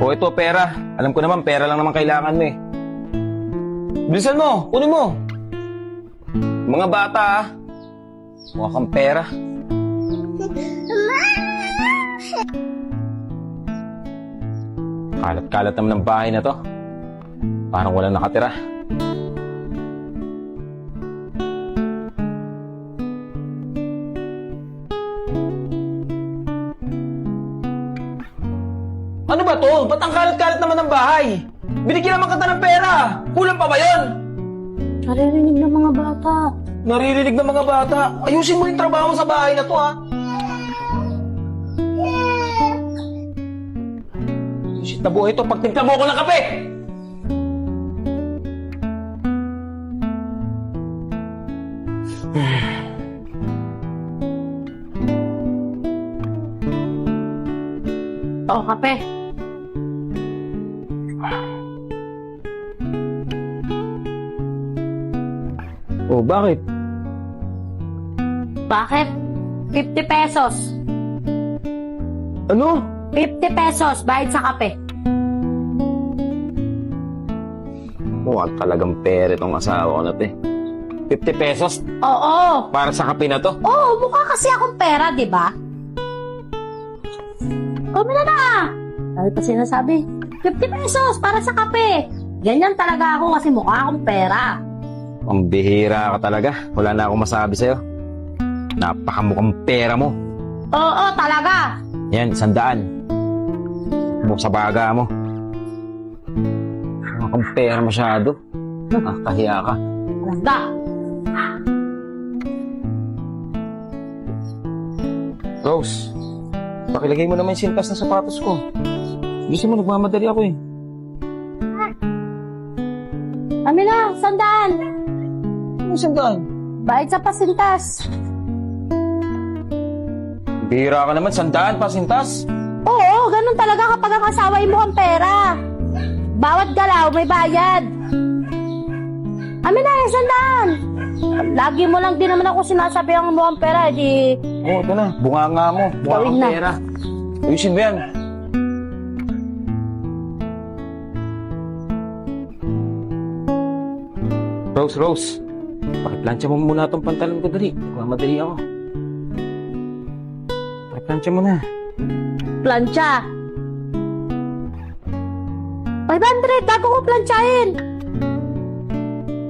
O ito, pera. Alam ko naman, pera lang naman kailangan mo eh. Bilisan mo, kunin mo. Mga bata ah. Mukha kang pera. Kalat-kalat naman ng bahay na to. Parang walang nakatira. Ano ba to? Ba't ang kalat-kalat naman ng bahay? Binigyan naman kita ng pera. Kulang pa ba yun? Naririnig ng mga bata. Naririnig ng mga bata. Ayusin mo yung trabaho sa bahay na to ha. Shit na buhay to. Pagtimpla mo ko ng kape. Oo, kape. Oh, bakit? Bakit? 50 pesos. Ano? 50 pesos, bayad sa kape. Mukhang talagang pera itong asawa ko na to eh. 50 pesos Oo. para sa kape na to. Oo, mukha kasi akong pera, di ba? Kumila na! Dahil pa sinasabi, 50 pesos para sa kape. Ganyan talaga ako kasi mukha akong pera. Ang bihira ka talaga. Wala na akong masabi sa'yo. Napakamukhang pera mo. Oo, talaga. Yan, 100. Mo sa baga mo. Mukhang pera masyado. Kahiya ka. Talaga. Rose, pakilagay mo naman yung sintas na sapatos ko. Gusto mo, nagmamadali ako eh. Kami na, 100. Ano 100? Bayad sa pasintas. Bihira ka naman, 100 pa sintas. Oo, ganun talaga kapag ang asawa mo ang pera. Bawat galaw may bayad. Amin na, 100. Lagi mo lang din naman ako sinasabi ang mo ang pera, di... Oo, ito na. Bunganga mo. Mukha Gawin kang na. pera. Ayusin mo yan. Rose. Pakiplansya mo muna itong pantalon ko, dali. Nagmamadali ako. Pakiplansya mo na. Plancha. 500, bago ko planchahin.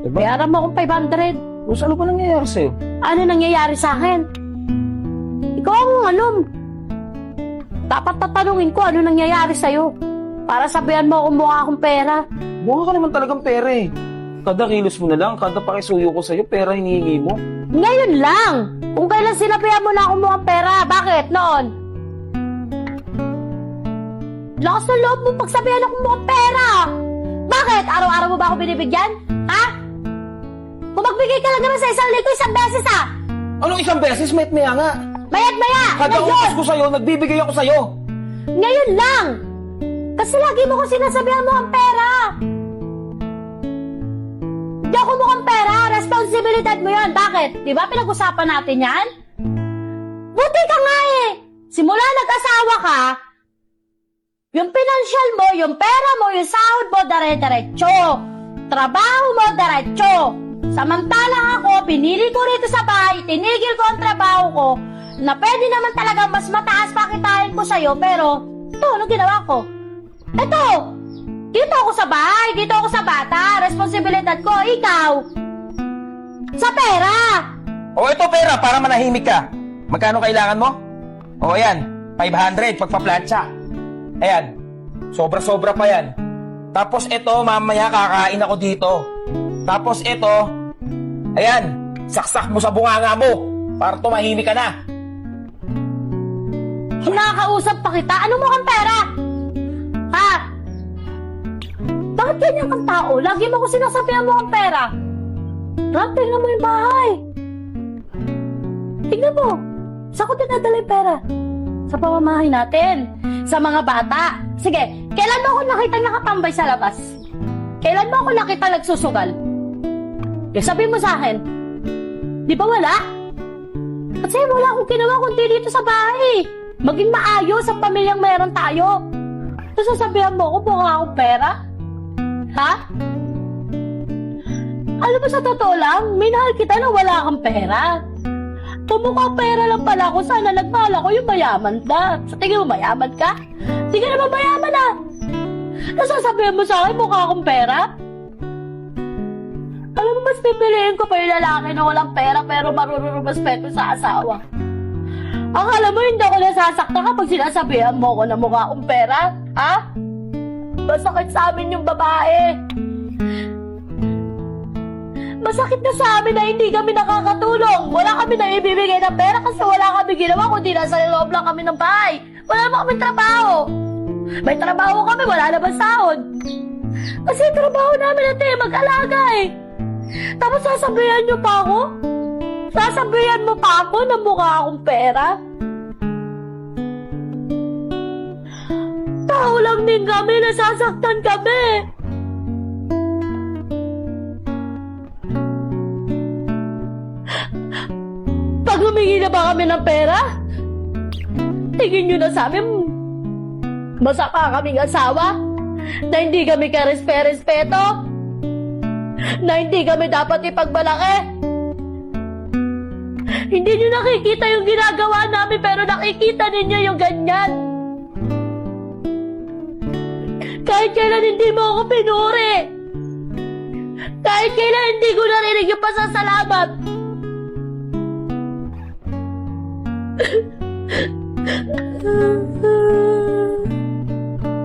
Diba? Bayaran mo akong 500. Rose, ano ba nangyayari sa'yo? Ano nangyayari sa akin? Ikaw ang alam. Dapat tatanungin ko ano nangyayari sa'yo. Para sabihan mo kung mukha akong pera. Mukha ka naman talagang pera eh. Kada kilos mo na lang, kada pakisuyo ko sa'yo, pera hinihingi mo. Ngayon lang! Kung kailan sinabihan mo na akong mukhang pera, bakit noon? Lakas ng loob mo pagsabihan akong mukhang pera! Bakit? Araw-araw mo ba ako binibigyan? Ha? Kung magbigay ka lang naman sa isang linggo, isang beses ha! Anong isang beses? Mayat-maya nga. Mayat-maya! Kada Ngayon! utos ko sa'yo, nagbibigay ako sa'yo. Ngayon lang! Kasi lagi mo ko sinasabihan mo ang pera! Hindi ako mukhang pera! Responsibilidad mo yan! Bakit? Di ba pinag-usapan natin yan? Buti ka nga eh! Simula nag-asawa ka, yung financial mo, yung pera mo, yung sahod mo, dire-diretso. Trabaho mo, diretso. Samantalang ako, pinili ko rito sa bahay, tinigil ko ang trabaho ko, na pwede naman talaga mas mataas pakitain ko sa'yo, pero, ito, ano ginawa ko? Ito, dito ako sa bahay, dito ako sa bata, responsibilidad ko, ikaw. Sa pera. O ito pera, para manahimik ka. Magkano kailangan mo? O ayan, 500 pagpa-plancha. Ayan, sobra-sobra pa yan. Tapos ito, mamaya kakain ako dito. Tapos ito, ayan, saksak mo sa bunganga mo para tumahimik ka na. Nakakausap pa kita, ano mo kang pera? Ha? Bakit ganyan kang tao? Lagi mo ko sinasabihan mo ang pera. Rob, tingnan mo yung bahay. Tingnan mo. Saan ko dinadala yung pera? Sa pamamahay natin. Sa mga bata. Sige, kailan mo ako nakita nakatambay sa labas? Kailan mo ako nakita nagsusugal? Sabihin mo sa akin. Di ba wala? Kasi wala akong ginawa kundi dito sa bahay. Maging maayos ang pamilyang meron tayo. Nasasabihan mo ako mukha akong pera? Ha? Alam mo, sa totoo lang, minahal kita na wala kang pera. Pumukha pera lang pala ako, sana nagmahal ako yung mayaman na. Sa tingin mo mayaman ka? Di ka naman mayaman ah. Nasasabihan mo sa akin mukha akong pera? Alam mo, mas pipiliin ko pa yung lalaki na walang pera pero marunong rumaspeto sa asawa. Akala mo hindi ako nasasaktan kapag sinasabihan mo ko na mukha akong pera? Ha? Masakit sa amin yung babae. Masakit na sa amin na hindi kami nakakatulong. Wala kami na ibibigay ng pera kasi wala kami ginawa kundi nasa loob lang kami ng bahay. Wala naman kami trabaho. May trabaho kami, wala naman sahod. Kasi trabaho namin natin mag-alaga eh. Tapos sasabihan niyo pa ako? Sasabihan mo pa ako na mukha akong pera? Tao lang din kami, nasasaktan kami. Pag humingi na ba kami ng pera? Tingin nyo na sa amin, masama kaming asawa? Na hindi kami karespe-respeto? Na hindi kami dapat ipagmalaki? Hindi nyo nakikita yung ginagawa namin pero nakikita ninyo yung ganyan. Kahit kailan hindi mo ako pinuri. Kahit kailan hindi ko narinig yung pasasalamat.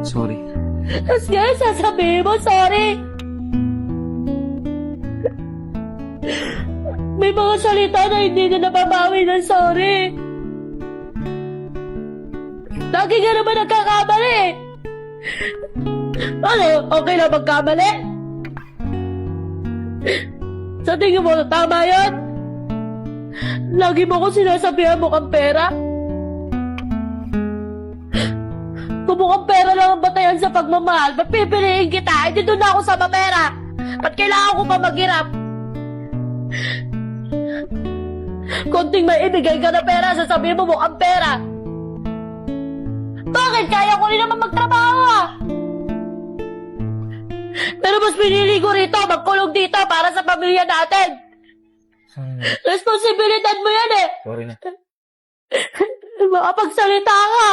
Sorry. Tapos ngayon sasabihin mo, sorry. May mga salita na hindi na nababawi ng sorry. Lagi ka naman nagkakamali. Ano, okay na magkamali? Sa tingin mo, tama yun? Lagi mo ko sinasabihan mo kang pera? Kung mukhang pera lang ang batayan sa pagmamahal, ba't pipiliin kita? Hindi doon na ako sa mapera. Ba't kailangan ko pa maghirap? Konting may ibigay ka na pera, sasabihin mo mukhang pera. Bakit? Kaya ko rin naman magtrabaho ah. Pero mas pinili ko rito, magkulong dito para sa pamilya natin. Responsibilidad mo yan eh. Sorry na. Makapagsalita ka.